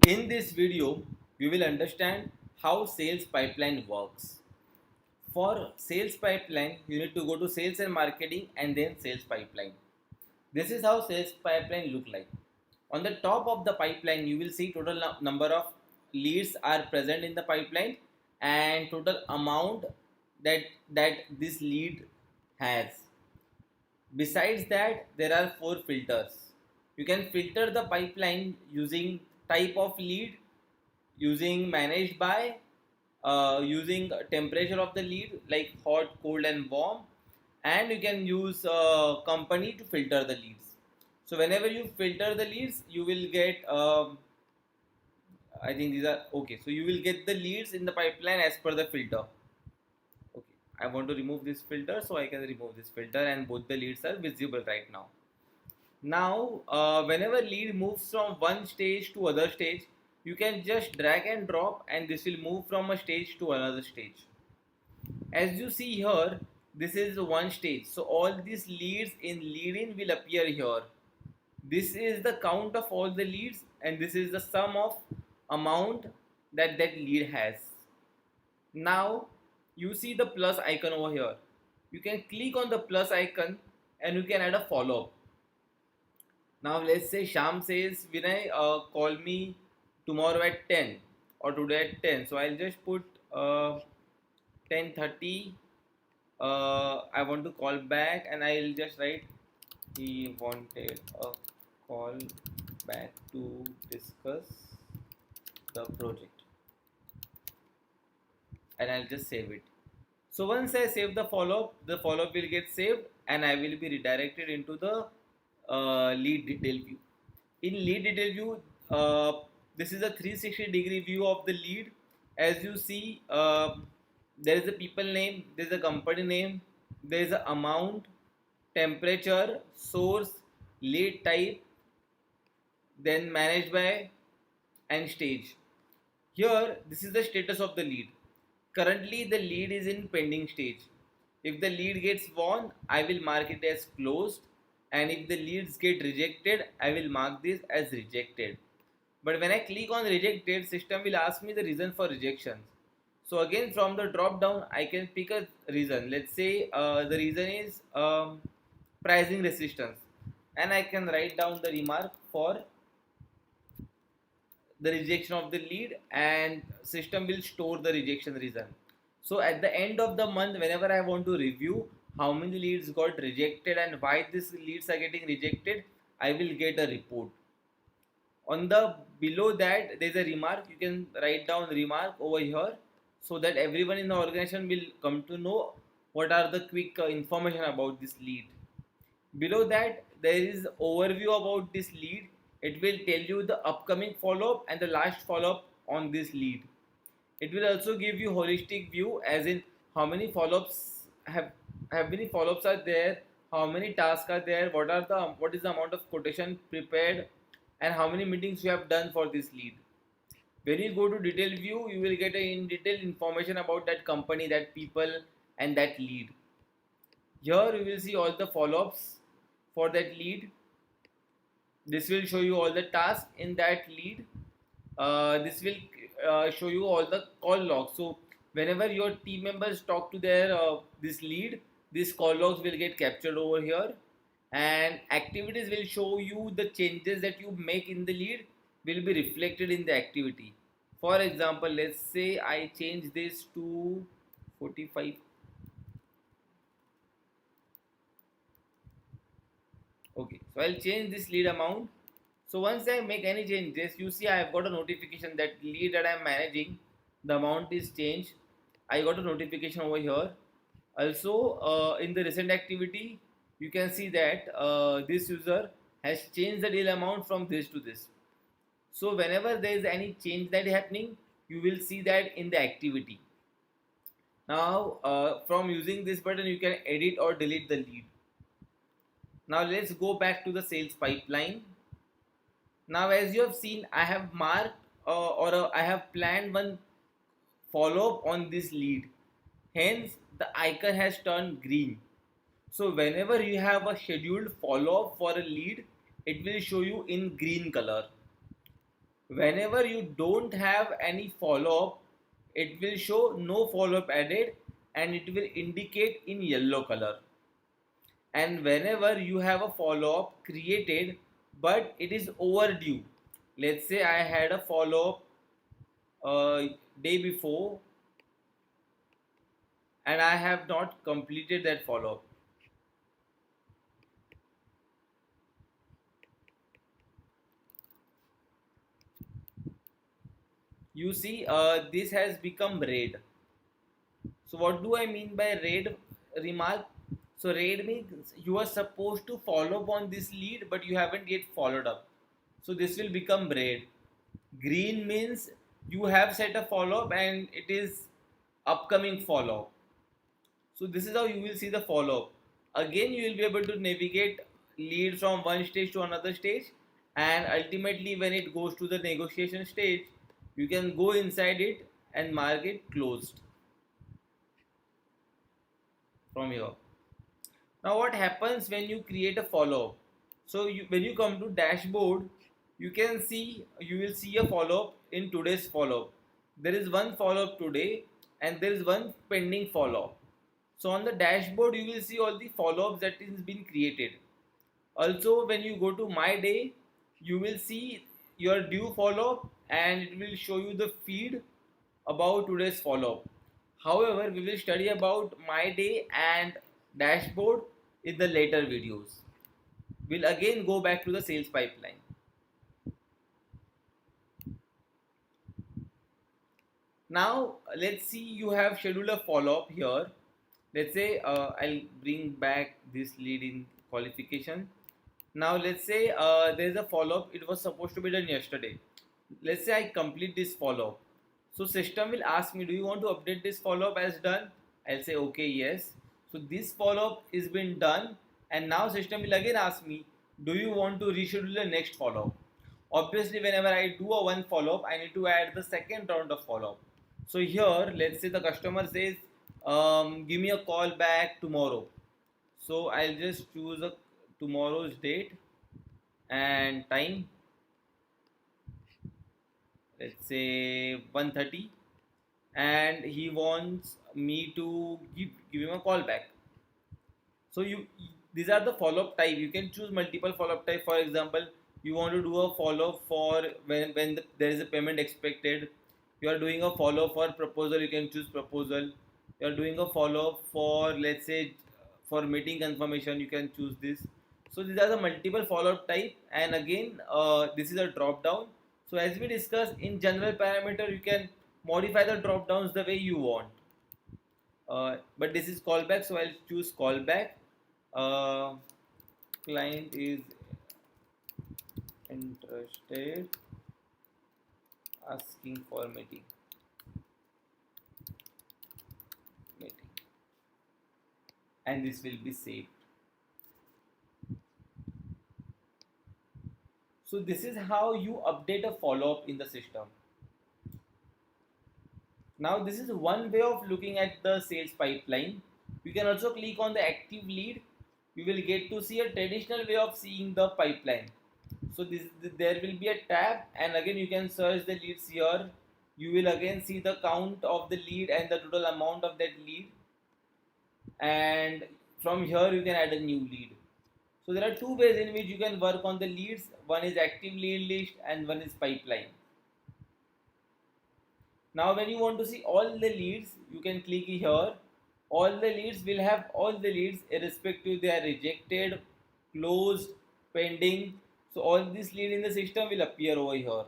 In this video, we will understand how sales pipeline works. For sales pipeline, you need to go to sales and marketing and then sales pipeline. This is how sales pipeline look like. On the top of the pipeline, you will see total number of leads are present in the pipeline and total amount that this lead has. Besides that, there are four filters. You can filter the pipeline using type of lead, using managed by, using temperature of the lead like hot, cold, and warm, and you can use company to filter the leads. So whenever you filter the leads, you will get. I think these are okay. So you will get the leads in the pipeline as per the filter. Okay, I want to remove this filter, so I can remove this filter, and both the leads are visible right now. Now, whenever lead moves from one stage to other stage, you can just drag and drop, and this will move from a stage to another stage. As you see here, this is one stage. So all these leads in lead in will appear here. This is the count of all the leads, and this is the sum of amount that lead has. Now you see the plus icon over here. You can click on the plus icon and you can add a follow up. Now let's say Sham says, Vinay, call me tomorrow at 10 or today at 10. So I'll just put 10:30. I want to call back and I'll just write he wanted a call back to discuss the project, and I'll just save it. So once I save the follow up will get saved and I will be redirected into the lead detail view. In lead detail view, this is a 360-degree view of the lead. As you see, there is a people name, there is a company name, there is a amount, temperature, source, lead type, then managed by, and stage. Here, this is the status of the lead. Currently, the lead is in pending stage. If the lead gets won, I will mark it as closed, and if the leads get rejected, I will mark this as rejected. But when I click on rejected, system will ask me the reason for rejections. So again, from the drop down, I can pick a reason. Let's say the reason is pricing resistance, and I can write down the remark for the rejection of the lead, and system will store the rejection reason. So at the end of the month, whenever I want to review how many leads got rejected and why these leads are getting rejected, I will get a report. On the below that there is a remark. You can write down remark over here so that everyone in the organization will come to know what are the quick information about this lead. Below that there is overview about this lead. It will tell you the upcoming follow-up and the last follow-up on this lead. It will also give you holistic view, as in how many follow-ups have many follow-ups are there, how many tasks are there, what is the amount of quotation prepared, and how many meetings you have done for this lead. When you go to detail view, you will get a in detail information about that company, that people, and that lead. Here you will see all the follow-ups for that lead. This will show you all the tasks in that lead. This will show you all the call logs. So whenever your team members talk to their this lead, these call logs will get captured over here, and activities will show you the changes that you make in the lead will be reflected in the activity. For example, let's say I change this to 45. Okay, so I'll change this lead amount. So once I make any changes, you see I have got a notification that lead that I am managing, the amount is changed. I got a notification over here. Also, in the recent activity, you can see that this user has changed the deal amount from this to this. So whenever there is any change that is happening, you will see that in the activity. Now, from using this button, you can edit or delete the lead. Now let's go back to the sales pipeline. Now as you have seen, I have marked I have planned one follow up on this lead. Hence the icon has turned green. So whenever you have a scheduled follow up for a lead, it will show you in green color. Whenever you don't have any follow-up, it will show no follow-up added and it will indicate in yellow color. And whenever you have a follow-up created but it is overdue, let's say I had a follow-up day before and I have not completed that follow-up. You see, this has become red. So what do I mean by red remark? So red means you are supposed to follow up on this lead but you haven't yet followed up. So this will become red. Green means you have set a follow up and it is upcoming follow up. So this is how you will see the follow up. Again you will be able to navigate lead from one stage to another stage, and ultimately when it goes to the negotiation stage you can go inside it and mark it closed from here. Now what happens when you create a follow-up? So when you come to dashboard, you will see a follow-up in today's follow-up. There is one follow-up today and there is one pending follow-up. So on the dashboard you will see all the follow-ups that is been created. Also when you go to my day, you will see your due follow-up and it will show you the feed about today's follow-up. However, we will study about my day and dashboard in the later videos. We'll again go back to the sales pipeline. Now let's see, you have scheduled a follow-up here. Let's say I'll bring back this lead in qualification. Now let's say there's a follow-up, it was supposed to be done yesterday. Let's say I complete this follow-up. So system will ask me, do you want to update this follow-up as done? I'll say okay, yes. So this follow-up is been done and now system will again ask me, do you want to reschedule the next follow-up? Obviously whenever I do a one follow-up, I need to add the second round of follow-up. So here let's say the customer says give me a call back tomorrow. So I'll just choose a tomorrow's date and time, let's say 1:30, and he wants me to give him a call back. So these are the follow-up type. You can choose multiple follow-up type. For example, you want to do a follow-up for when there is a payment expected. You are doing a follow-up for proposal, you can choose proposal. You are doing a follow-up for, let's say, for meeting confirmation, you can choose this. So these are the multiple follow-up type, and again this is a drop down. So as we discussed, in general parameter you can modify the drop downs the way you want. But this is callback, so I'll choose callback. uh, Client is interested, asking for meeting, and this will be saved. So this is how you update a follow-up in the system. Now this is one way of looking at the sales pipeline. You can also click on the active lead. You will get to see a traditional way of seeing the pipeline. So there will be a tab, and again you can search the leads here. You will again see the count of the lead and the total amount of that lead, and from here you can add a new lead. So there are two ways in which you can work on the leads. One is active lead list and one is pipeline. Now when you want to see all the leads, you can click here. All the leads will have all the leads irrespective they are rejected, closed, pending. So all these leads in the system will appear over here.